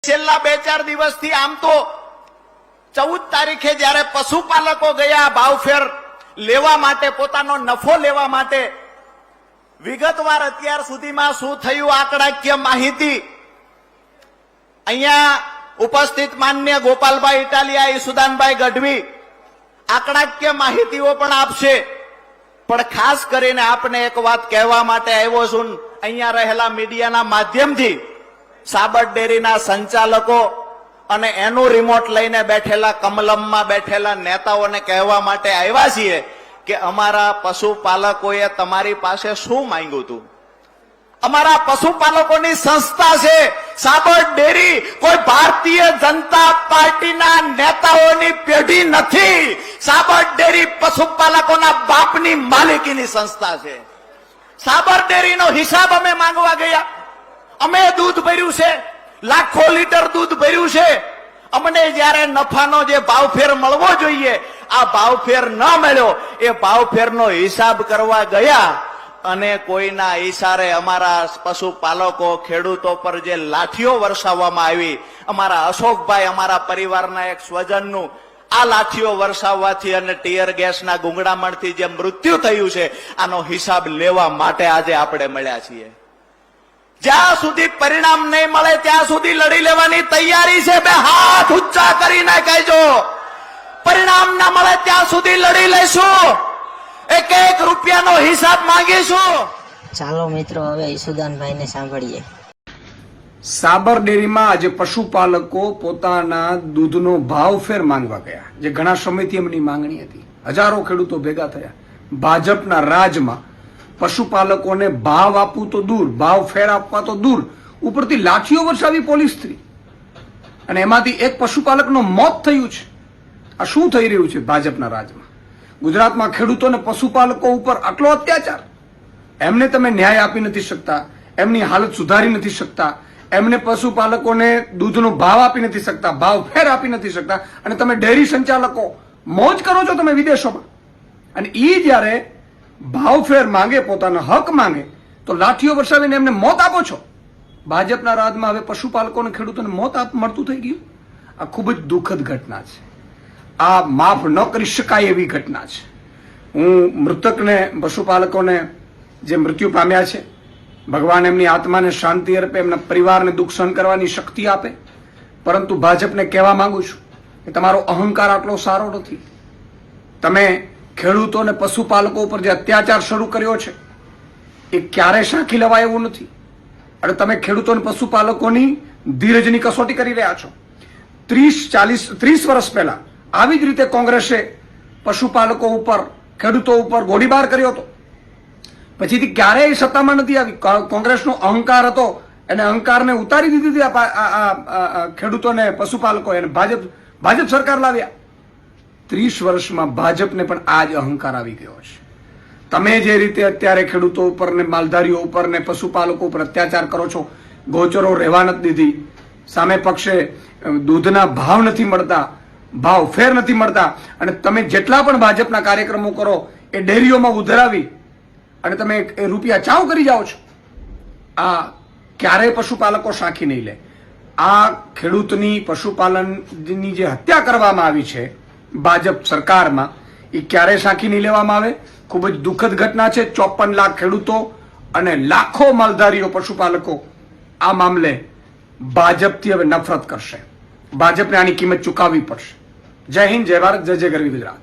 છેલ્લા 2-4 દિવસથી આમ તો 14 તારીખે જ્યારે પશુપાલકો ગયા ભાવફેર લેવા માટે, પોતાનો નફો લેવા માટે, વિગતવાર અત્યાર સુધીમાં શું થયું આંકડાકીય માહિતી અહીંયા ઉપસ્થિત માનનીય ગોપાલભાઈ ઇટાલિયા, ઈસુદાનભાઈ ગઢવી આંકડાકીય માહિતીઓ પણ આપશે. પણ ખાસ કરીને આપને એક વાત કહેવા માટે આવ્યો છું, અહીંયા રહેલા મીડિયાના માધ્યમથી સાબર ડેરીના સંચાલકો અને એનું રિમોટ લઈને બેઠેલા કમલમમાં બેઠેલા નેતાઓને કહેવા માટે આવ્યા છીએ કે અમારા પશુપાલકોએ તમારી પાસે શું માંગ્યું હતું. અમારા પશુપાલકોની સંસ્થા છે સાબર ડેરી, કોઈ ભારતીય જનતા પાર્ટીના નેતાઓની પેઢી નથી. સાબર ડેરી પશુપાલકોના બાપની માલિકીની સંસ્થા છે. સાબર ડેરીનો હિસાબ અમે માંગવા ગયા. અમે દૂધ ભર્યું છે, લાખો લીટર દૂધ ભર્યું છે. અમને જ્યારે નફાનો જે ભાવફેર મળવો જોઈએ આ ભાવફેર ન મળ્યો. એ ભાવફેરનો હિસાબ કરવા ગયા અને કોઈના ઈશારે અમારા પશુપાલકો, ખેડૂતો પર જે લાઠીઓ વરસાવવામાં આવી, અમારા અશોકભાઈ, અમારા પરિવારના એક સ્વજનનું આ લાઠીઓ વરસાવવાથી અને ટીયર ગેસના ગુંગળામણથી જે મૃત્યુ થયું છે, આનો હિસાબ લેવા માટે આજે આપણે મળ્યા છીએ. જ્યાં સુધી પરિણામ નહીં મળે ત્યાં સુધી લડી લેવાની તૈયારી છે. બે હાથ ઊંચા કરીને કહેજો, પરિણામ ના મળે ત્યાં સુધી લડી લઈશું. એક એક રૂપિયાનો હિસાબ માંગીશું. ચાલો મિત્રો, હવે ઈસુદાનભાઈને સાંભળીએ. સાબર ડેરીમાં આજે પશુપાલકો પોતાના દૂધનો ભાવફેર માંગવા ગયા, જે ઘણા સમયથી એમની માંગણી હતી. હજારો ખેડૂતો ભેગા થયા. ભાજપના રાજમાં પશુપાલકોને ભાવ આપવું તો દૂર, ભાવ ફેર આપવા તો દૂર, ઉપરથી લાઠીઓ વરસાવી પોલીસથી, અને એમાંથી એક પશુપાલકનું મોત થયું છે. આ શું થઈ રહ્યું છે ભાજપના રાજમાં? ગુજરાતમાં ખેડૂતોને પશુપાલકો ઉપર આટલો અત્યાચાર. એમને તમે ન્યાય આપી નથી શકતા, એમની હાલત સુધારી નથી શકતા, એમને પશુપાલકોને દૂધનો ભાવ આપી નથી શકતા, ભાવ ફેર આપી નથી શકતા, અને તમે ડેરી સંચાલકો મોજ કરો છો તમે વિદેશોમાં. અને એ જ્યારે ભાવફેર માંગે, પોતાનો હક માંગે, તો લાઠીઓ વરસાવીને એમને મોત આપો છો. ભાજપના રાજમાં હવે પશુપાલકોને, ખેડૂતોને મોત મળતું થઈ ગયું. આ ખૂબ જ દુઃખદ ઘટના છે. આ માફ ન કરી શકાય એવી ઘટના છે. હું મૃતકને, પશુપાલકોને જે મૃત્યુ પામ્યા છે, ભગવાન એમની આત્માને શાંતિ અર્પે, એમના પરિવારને દુઃખ સહન કરવાની શક્તિ આપે. પરંતુ ભાજપને કહેવા માંગુ છું કે તમારો અહંકાર આટલો સારો નથી. તમે ખેડૂતો અને પશુપાલકો ઉપર જે અત્યાચાર શરૂ કર્યો છે એ ક્યારે સાંખી લેવાય એવું નથી. અને તમે ખેડૂતો અને પશુપાલકોની ધીરજની કસોટી કરી રહ્યા છો. 30 વર્ષ પહેલા આવી જ રીતે કોંગ્રેસે પશુપાલકો ઉપર, ખેડૂતો ઉપર ગોળીબાર કર્યો હતો. પછીથી ક્યારેય સત્તામાં નથી આવી. કોંગ્રેસનો અહંકાર હતો, એને અહંકારને ઉતારી દીધી હતી ખેડૂતોને, પશુપાલકો, એને ભાજપ સરકાર લાવ્યા. 30 વર્ષમાં ભાજપને પણ આ જ અહંકાર આવી ગયો છે. તમે જે રીતે અત્યારે ખેડૂતો ઉપર ને માલધારીઓ ઉપર ને પશુપાલકો ઉપર અત્યાચાર કરો છો, ગોચરો રહેવા નથી દીધી, સામે પક્ષે દૂધના ભાવ નથી મળતા, ભાવ ફેર નથી મળતા, અને તમે જેટલા પણ ભાજપના કાર્યક્રમો કરો એ ડેરીઓમાં ઉધરાવી અને તમે એ રૂપિયા ચાવ કરી જાઓ છો. આ ક્યારેય પશુપાલકો સાંખી નહીં લે. આ ખેડૂતની, પશુપાલનની જે હત્યા કરવામાં આવી છે ભાજપ સરકારમાં, એ ક્યારેય સાંખી નહીં લેવામાં આવે. ખૂબ જ દુઃખદ ઘટના છે. 54 લાખ ખેડૂતો અને લાખો માલધારીઓ, પશુપાલકો આ મામલે ભાજપથી હવે નફરત કરશે. ભાજપને આની કિંમત ચૂકવવી પડશે. જય હિન્દ, જય ભારત, જય જય ગરવી ગુજરાત.